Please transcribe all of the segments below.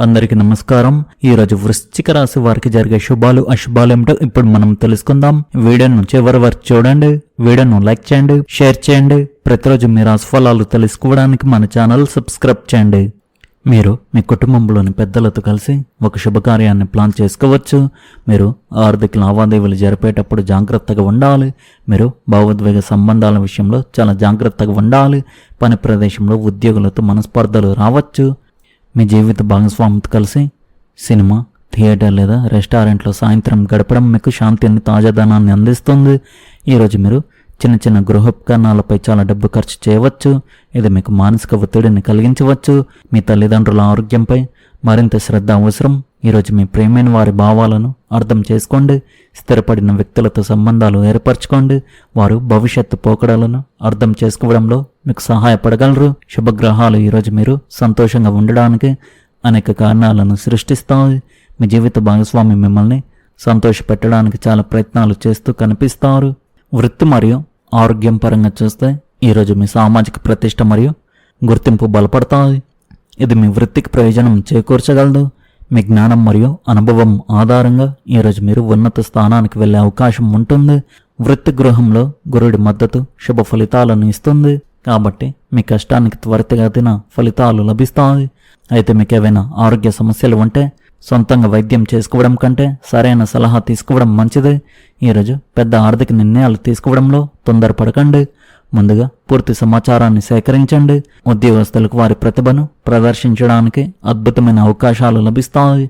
అందరికీ నమస్కారం. ఈ రోజు వృశ్చిక రాశి వారికి జరిగే శుభాలు అశుభాలు ఏమిటో ఇప్పుడు మనం తెలుసుకుందాం. వీడియోను చివరి వరకు చూడండి. వీడియోను లైక్ చేయండి, షేర్ చేయండి. ప్రతిరోజు మీ రాశి ఫలాలు తెలుసుకోవడానికి మన ఛానల్ సబ్స్క్రైబ్ చేయండి. మీరు మీ కుటుంబంలోని పెద్దలతో కలిసి ఒక శుభకార్యాన్ని ప్లాన్ చేసుకోవచ్చు. మీరు ఆర్థిక లావాదేవీలు జరిపేటప్పుడు జాగ్రత్తగా ఉండాలి. మీరు భావోద్వేగ సంబంధాల విషయంలో చాలా జాగ్రత్తగా ఉండాలి. పని ప్రదేశంలో ఉద్యోగులతో మనస్పర్ధలు రావచ్చు. మీ జీవిత భాగస్వామితో కలిసి సినిమా, థియేటర్ లేదా రెస్టారెంట్లో సాయంత్రం గడపడం మీకు శాంతిని, తాజాదనాన్ని అందిస్తుంది. ఈరోజు మీరు చిన్న చిన్న గృహోపకరణాలపై చాలా డబ్బు ఖర్చు చేయవచ్చు. ఇది మీకు మానసిక ఒత్తిడిని కలిగించవచ్చు. మీ తల్లిదండ్రుల ఆరోగ్యంపై మరింత శ్రద్ధ అవసరం. ఈరోజు మీ ప్రియమైన వారి భావాలను అర్థం చేసుకోండి. స్థిరపడిన వ్యక్తులతో సంబంధాలు ఏర్పరచుకోండి. వారు భవిష్యత్తు పోకడలను అర్థం చేసుకోవడంలో మీకు సహాయపడగలరు. శుభగ్రహాలు ఈరోజు మీరు సంతోషంగా ఉండడానికి అనేక కారణాలను సృష్టిస్తాయి. మీ జీవిత భాగస్వామి మిమ్మల్ని సంతోషపెట్టడానికి చాలా ప్రయత్నాలు చేస్తూ కనిపిస్తారు. వృత్తి మరియు ఆరోగ్యం పరంగా చూస్తే ఈరోజు మీ సామాజిక ప్రతిష్ట మరియు గుర్తింపు బలపడతాయి. ఇది మీ వృత్తికి ప్రయోజనం చేకూర్చగలదు. మీ జ్ఞానం మరియు అనుభవం ఆధారంగా ఈరోజు మీరు ఉన్నత స్థానానికి వెళ్ళే అవకాశం ఉంటుంది. వృత్తి గృహంలో గురుడి మద్దతు శుభ ఫలితాలను ఇస్తుంది. కాబట్టి మీ కష్టానికి త్వరితగతిన ఫలితాలు లభిస్తాయి. అయితే మీకు ఏవైనా ఆరోగ్య సమస్యలు ఉంటే సొంతంగా వైద్యం చేసుకోవడం కంటే సరైన సలహా తీసుకోవడం మంచిది. ఈరోజు పెద్ద ఆర్థిక నిర్ణయాలు తీసుకోవడంలో తొందరపడకండి. ముందుగా పూర్తి సమాచారాన్ని సేకరించండి. ఉద్యోగస్తులకు వారి ప్రతిభను ప్రదర్శించడానికి అద్భుతమైన అవకాశాలు లభిస్తాయి.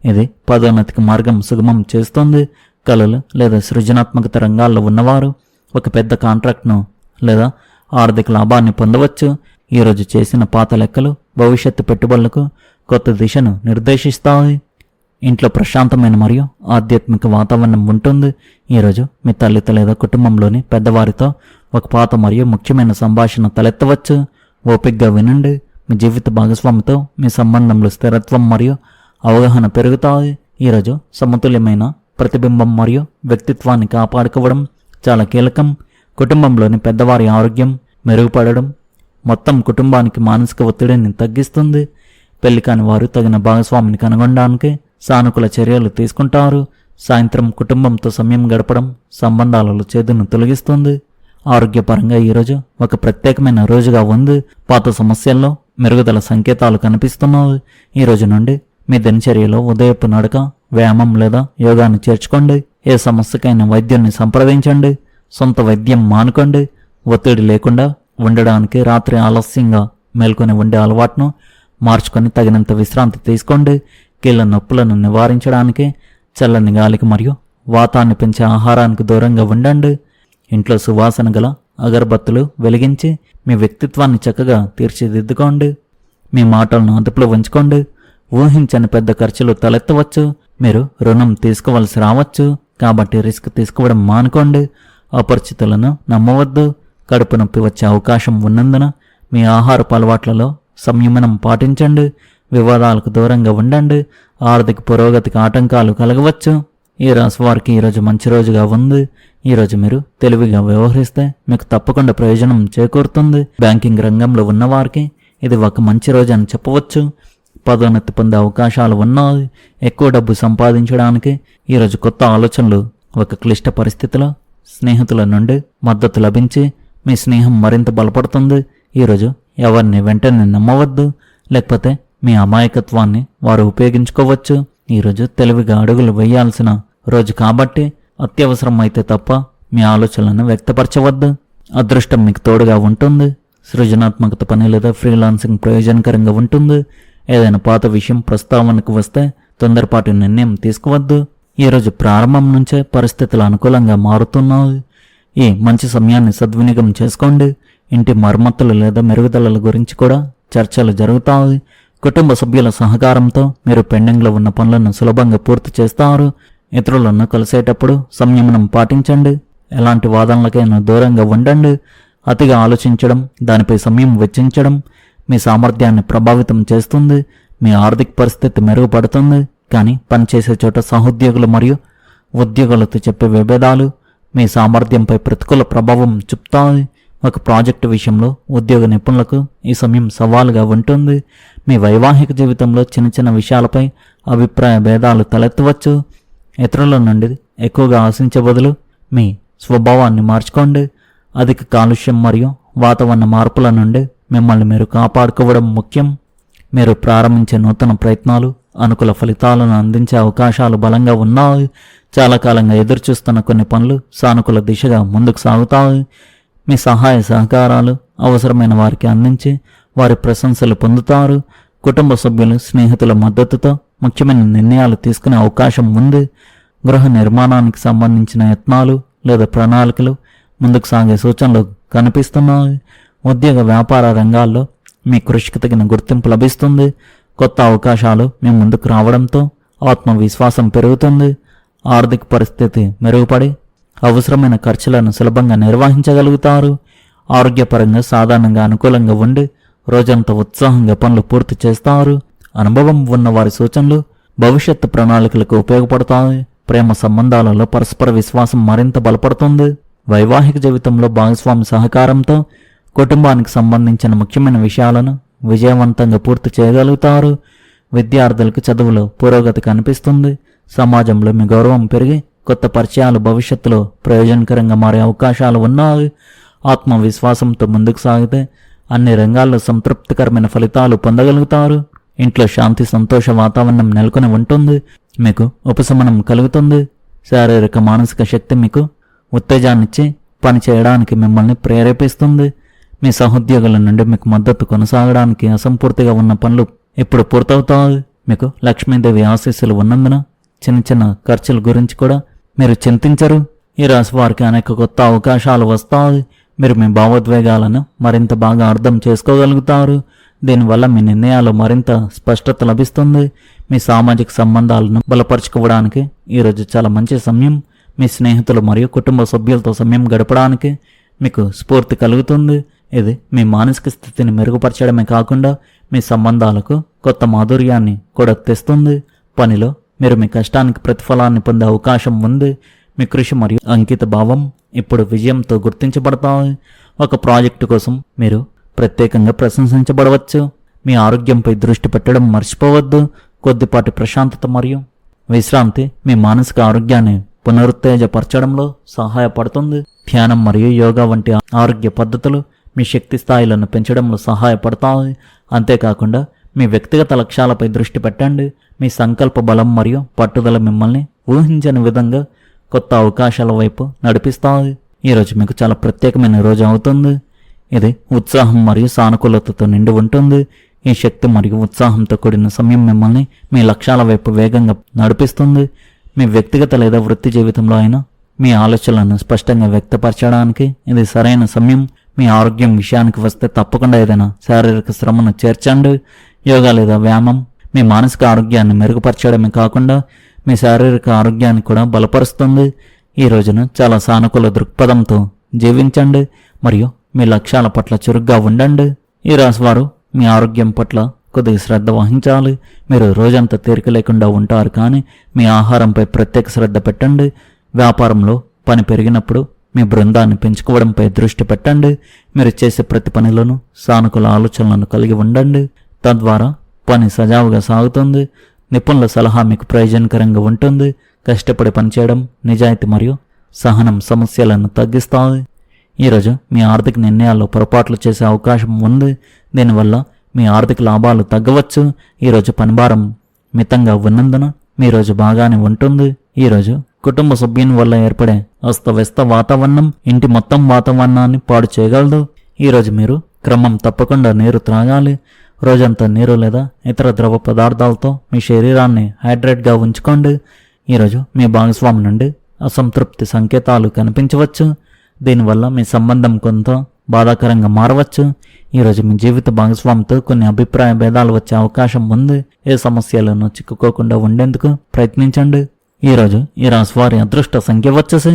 ఇది పదోన్నతికి మార్గం సుగమం చేస్తుంది. కళలు లేదా సృజనాత్మకత రంగాల్లో ఉన్నవారు ఒక పెద్ద కాంట్రాక్ట్ను లేదా ఆర్థిక లాభాన్ని పొందవచ్చు. ఈరోజు చేసిన పాత లెక్కలు భవిష్యత్తు పెట్టుబడులకు కొత్త దిశను నిర్దేశిస్తాయి. ఇంట్లో ప్రశాంతమైన మరియు ఆధ్యాత్మిక వాతావరణం ఉంటుంది. ఈరోజు మీ తల్లితో లేదా కుటుంబంలోని పెద్దవారితో ఒక పాత మరియు ముఖ్యమైన సంభాషణ తలెత్తవచ్చు. ఓపికగా వినండి. మీ జీవిత భాగస్వామితో మీ సంబంధంలో స్థిరత్వం మరియు అవగాహన పెరుగుతాయి. ఈరోజు సమతుల్యమైన ప్రతిబింబం మరియు వ్యక్తిత్వాన్ని కాపాడుకోవడం చాలా కీలకం. కుటుంబంలోని పెద్దవారి ఆరోగ్యం మెరుగుపడడం మొత్తం కుటుంబానికి మానసిక ఒత్తిడిని తగ్గిస్తుంది. పెళ్లి కాని వారు తగిన భాగస్వామిని కనుగొనడానికి సానుకూల చర్యలు తీసుకుంటారు. సాయంత్రం కుటుంబంతో సమయం గడపడం సంబంధాలలో చేదును తొలగిస్తుంది. ఆరోగ్యపరంగా ఈరోజు ఒక ప్రత్యేకమైన రోజుగా ఉంది. పాత సమస్యల్లో మెరుగుదల సంకేతాలు కనిపిస్తున్నాయి. ఈ రోజు నుండి మీ దినచర్యలో ఉదయపు నడక, వ్యాయామం లేదా యోగాన్ని చేర్చుకోండి. ఏ సమస్యకైనా వైద్యున్ని సంప్రదించండి. సొంత వైద్యం మానుకోండి. ఒత్తిడి లేకుండా ఉండడానికి రాత్రి ఆలస్యంగా మేల్కొని ఉండే అలవాటును మార్చుకొని తగినంత విశ్రాంతి తీసుకోండి. కీళ్ళ నొప్పులను నివారించడానికి చల్లని గాలికి మరియు వాతాన్ని పెంచే ఆహారానికి దూరంగా ఉండండి. ఇంట్లో సువాసన గల అగరబత్తులు వెలిగించి మీ వ్యక్తిత్వాన్ని చక్కగా తీర్చిదిద్దుకోండి. మీ మాటలను అదుపులో ఉంచుకోండి. ఊహించని పెద్ద ఖర్చులు తలెత్తవచ్చు. మీరు రుణం తీసుకోవలసి రావచ్చు. కాబట్టి రిస్క్ తీసుకోవడం మానుకోండి. అపరిచితులను నమ్మవద్దు. కడుపు నొప్పి వచ్చే అవకాశం ఉన్నందున మీ ఆహారపు అలవాట్లలో సంయమనం పాటించండి. వివాదాలకు దూరంగా ఉండండి. ఆర్థిక పురోగతికి ఆటంకాలు కలగవచ్చు. ఈ రాశి వారికి ఈరోజు మంచి రోజుగా ఉంది. ఈరోజు మీరు తెలివిగా వ్యవహరిస్తే మీకు తప్పకుండా ప్రయోజనం చేకూరుతుంది. బ్యాంకింగ్ రంగంలో ఉన్నవారికి ఇది ఒక మంచి రోజు అని చెప్పవచ్చు. పదోన్నతి పొందే అవకాశాలు ఉన్నాయి. ఎక్కువ డబ్బు సంపాదించడానికి ఈరోజు కొత్త ఆలోచనలు. ఒక క్లిష్ట పరిస్థితిలో స్నేహితుల నుండి మద్దతు లభించి మీ స్నేహం మరింత బలపడుతుంది. ఈరోజు ఎవరిని వెంటనే నమ్మవద్దు, లేకపోతే మీ అమాయకత్వాన్ని వారు ఉపయోగించుకోవచ్చు. ఈరోజు తెలివిగా అడుగులు వేయాల్సిన రోజు కాబట్టి అత్యవసరం అయితే తప్ప మీ ఆలోచనలను వ్యక్తపరచవద్దు. అదృష్టం మీకు తోడుగా ఉంటుంది. సృజనాత్మకత పని లేదా ఫ్రీలాన్సింగ్ ప్రయోజనకరంగా ఉంటుంది. ఏదైనా పాత విషయం ప్రస్తావనకు వస్తే తొందరపాటు నిర్ణయం తీసుకోవద్దు. ఈరోజు ప్రారంభం నుంచే పరిస్థితులు అనుకూలంగా మారుతున్నాయి. ఈ మంచి సమయాన్ని సద్వినియోగం చేసుకోండి. ఇంటి మరమ్మతులు లేదా మెరుగుదలల గురించి కూడా చర్చలు జరుగుతాయి. కుటుంబ సభ్యుల సహకారంతో మీరు పెండింగ్లో ఉన్న పనులను సులభంగా పూర్తి చేస్తారు. ఇతరులను కలిసేటప్పుడు సంయమనం పాటించండి. ఎలాంటి వాదనలకైనా దూరంగా ఉండండి. అతిగా ఆలోచించడం, దానిపై సమయం వెచ్చించడం మీ సామర్థ్యాన్ని ప్రభావితం చేస్తుంది. మీ ఆర్థిక పరిస్థితి మెరుగుపడుతుంది. కానీ పనిచేసే చోట సహోద్యోగులు మరియు ఉద్యోగులతో చెప్పే విభేదాలు మీ సామర్థ్యంపై ప్రతికూల ప్రభావం చూపుతాయి. ఒక ప్రాజెక్టు విషయంలో ఉద్యోగ నిపుణులకు ఈ సమయం సవాలుగా ఉంటుంది. మీ వైవాహిక జీవితంలో చిన్న చిన్న విషయాలపై అభిప్రాయ భేదాలు తలెత్తవచ్చు. ఇతరుల నుండి ఎక్కువగా ఆశించే బదులు మీ స్వభావాన్ని మార్చుకోండి. అధిక కాలుష్యం మరియు వాతావరణ మార్పుల నుండి మిమ్మల్ని మీరు కాపాడుకోవడం ముఖ్యం. మీరు ప్రారంభించే నూతన ప్రయత్నాలు అనుకూల ఫలితాలను అందించే అవకాశాలు బలంగా ఉన్నాయి. చాలా కాలంగా ఎదురుచూస్తున్న కొన్ని పనులు సానుకూల దిశగా ముందుకు సాగుతాయి. మీ సహాయ సహకారాలు అవసరమైన వారికి అందించి వారి ప్రశంసలు పొందుతారు. కుటుంబ సభ్యులు స్నేహితుల మద్దతుతో ముఖ్యమైన నిర్ణయాలు తీసుకునే అవకాశం ఉంది. గృహ నిర్మాణానికి సంబంధించిన యత్నాలు లేదా ప్రణాళికలు ముందుకు సాగే సూచనలు కనిపిస్తున్నాయి. ఉద్యోగ వ్యాపార రంగాల్లో మీ కృషికి తగిన గుర్తింపు లభిస్తుంది. కొత్త అవకాశాలు మీ ముందుకు రావడంతో ఆత్మవిశ్వాసం పెరుగుతుంది. ఆర్థిక పరిస్థితి మెరుగుపడి అవసరమైన ఖర్చులను సులభంగా నిర్వహించగలుగుతారు. ఆరోగ్యపరంగా సాధారణంగా అనుకూలంగా ఉండి రోజంతా ఉత్సాహంగా పనులు పూర్తి చేస్తారు. అనుభవం ఉన్న వారి సూచనలు భవిష్యత్తు ప్రణాళికలకు ఉపయోగపడతాయి. ప్రేమ సంబంధాలలో పరస్పర విశ్వాసం మరింత బలపడుతుంది. వైవాహిక జీవితంలో భాగస్వామి సహకారంతో కుటుంబానికి సంబంధించిన ముఖ్యమైన విషయాలను విజయవంతంగా పూర్తి చేయగలుగుతారు. విద్యార్థులకు చదువులో పురోగతి కనిపిస్తుంది. సమాజంలో మీ గౌరవం పెరిగి కొత్త పరిచయాలు భవిష్యత్తులో ప్రయోజనకరంగా మారే అవకాశాలు ఉన్నాయి. ఆత్మవిశ్వాసంతో ముందుకు సాగితే అన్ని రంగాల్లో సంతృప్తికరమైన ఫలితాలు పొందగలుగుతారు. ఇంట్లో శాంతి సంతోష వాతావరణం నెలకొని ఉంటుంది. మీకు ఉపశమనం కలుగుతుంది. శారీరక మానసిక శక్తి మీకు ఉత్తేజాన్నిచ్చి పని చేయడానికి మిమ్మల్ని ప్రేరేపిస్తుంది. మీ సహోద్యోగుల నుండి మీకు మద్దతు కొనసాగడానికి అసంపూర్తిగా ఉన్న పనులు ఇప్పుడు పూర్తవుతాయి. మీకు లక్ష్మీదేవి ఆశీస్సులు ఉన్నందున చిన్న చిన్న ఖర్చుల గురించి కూడా మీరు చింతించరు. ఈ రాశి వారికి అనేక కొత్త అవకాశాలు వస్తాయి. మీరు మీ భావోద్వేగాలను మరింత బాగా అర్థం చేసుకోగలుగుతారు. దీనివల్ల మీ నిర్ణయాలు మరింత స్పష్టత లభిస్తుంది. మీ సామాజిక సంబంధాలను బలపరుచుకోవడానికి ఈరోజు చాలా మంచి సమయం. మీ స్నేహితులు మరియు కుటుంబ సభ్యులతో సమయం గడపడానికి మీకు స్ఫూర్తి కలుగుతుంది. ఇది మీ మానసిక స్థితిని మెరుగుపరచడమే కాకుండా మీ సంబంధాలకు కొత్త మాధుర్యాన్ని కూడా తెస్తుంది. పనిలో మీరు మీ కష్టానికి ప్రతిఫలాన్ని పొందే అవకాశం ఉంది. మీ కృషి మరియు అంకిత భావం ఇప్పుడు విజయంతో గుర్తించబడతాయి. ఒక ప్రాజెక్టు కోసం మీరు ప్రత్యేకంగా ప్రశంసించబడవచ్చు. మీ ఆరోగ్యంపై దృష్టి పెట్టడం మర్చిపోవద్దు. కొద్దిపాటి ప్రశాంతత మరియు విశ్రాంతి మీ మానసిక ఆరోగ్యాన్ని పునరుత్తేజపరచడంలో సహాయపడుతుంది. ధ్యానం మరియు యోగా వంటి ఆరోగ్య పద్ధతులు మీ శక్తి స్థాయిలను పెంచడంలో సహాయపడతాయి. అంతేకాకుండా మీ వ్యక్తిగత లక్ష్యాలపై దృష్టి పెట్టండి. మీ సంకల్ప బలం మరియు పట్టుదల మిమ్మల్ని ఊహించని విధంగా కొత్త అవకాశాల వైపు నడిపిస్తాయి. ఈరోజు మీకు చాలా ప్రత్యేకమైన రోజు అవుతుంది. ఇది ఉత్సాహం మరియు సానుకూలతతో నిండి ఉంటుంది. ఈ శక్తి మరియు ఉత్సాహంతో కూడిన సమయం మిమ్మల్ని మీ లక్ష్యాల వైపు వేగంగా నడిపిస్తుంది. మీ వ్యక్తిగత లేదా వృత్తి జీవితంలో అయినా మీ ఆలోచనలను స్పష్టంగా వ్యక్తపరచడానికి ఇది సరైన సమయం. మీ ఆరోగ్యం విషయానికి వస్తే తప్పకుండా ఏదైనా శారీరక శ్రమను చేర్చండి. యోగా లేదా వ్యాయామం మీ మానసిక ఆరోగ్యాన్ని మెరుగుపరచడమే కాకుండా మీ శారీరక ఆరోగ్యాన్ని కూడా బలపరుస్తుంది. ఈ రోజున చాలా సానుకూల దృక్పథంతో జీవించండి మరియు మీ లక్ష్యాల పట్ల చురుగ్గా ఉండండి. ఈ రాశివారు మీ ఆరోగ్యం పట్ల కొద్దిగా శ్రద్ధ వహించాలి. మీరు రోజంతా తీరిక లేకుండా ఉంటారు, కానీ మీ ఆహారంపై ప్రత్యేక శ్రద్ధ పెట్టండి. వ్యాపారంలో పని పెరిగినప్పుడు మీ బృందాన్ని పెంచుకోవడంపై దృష్టి పెట్టండి. మీరు చేసే ప్రతి పనిలోనూ సానుకూల ఆలోచనలను కలిగి ఉండండి. తద్వారా పని సజావుగా సాగుతుంది. నిపుణుల సలహా మీకు ప్రయోజనకరంగా ఉంటుంది. కష్టపడి పనిచేయడం, నిజాయితీ మరియు సహనం సమస్యలను తగ్గిస్తాయి. ఈరోజు మీ ఆర్థిక నిర్ణయాల్లో పొరపాట్లు చేసే అవకాశం ఉంది. దీనివల్ల మీ ఆర్థిక లాభాలు తగ్గవచ్చు. ఈరోజు పనిభారం మితంగా ఉన్నందున మీ రోజు బాగానే ఉంటుంది. ఈరోజు కుటుంబ సభ్యుని వల్ల ఏర్పడే అస్తవ్యస్త వాతావరణం ఇంటి మొత్తం వాతావరణాన్ని పాడు చేయగలదు. ఈరోజు మీరు క్రమం తప్పకుండా నీరు త్రాగాలి. రోజంతా నీరు లేదా ఇతర ద్రవ పదార్థాలతో మీ శరీరాన్ని హైడ్రేట్గా ఉంచుకోండి. ఈరోజు మీ భాగస్వామి నుండి అసంతృప్తి సంకేతాలు కనిపించవచ్చు. దీనివల్ల మీ సంబంధం కొంత బాధాకరంగా మారవచ్చు. ఈరోజు మీ జీవిత భాగస్వామితో కొన్ని అభిప్రాయ భేదాలు వచ్చే అవకాశం ఉంది. ఏ సమస్యలను చిక్కుకోకుండా ఉండేందుకు ప్రయత్నించండి. ఈరోజు ఈ రాశి వారి అదృష్ట సంఖ్య వచ్చేసి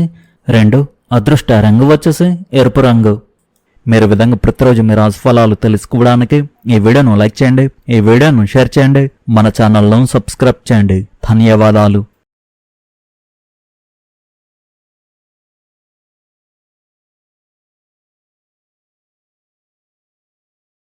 2, అదృష్ట రంగు వచ్చేసి ఎరుపు రంగు. మీరు విధంగా ప్రతిరోజు మీ రాశి ఫలాలు తెలుసుకోవడానికి ఈ వీడియోను లైక్ చేయండి, ఈ వీడియోను షేర్ చేయండి, మన ఛానల్ను సబ్స్క్రైబ్ చేయండి. ధన్యవాదాలు.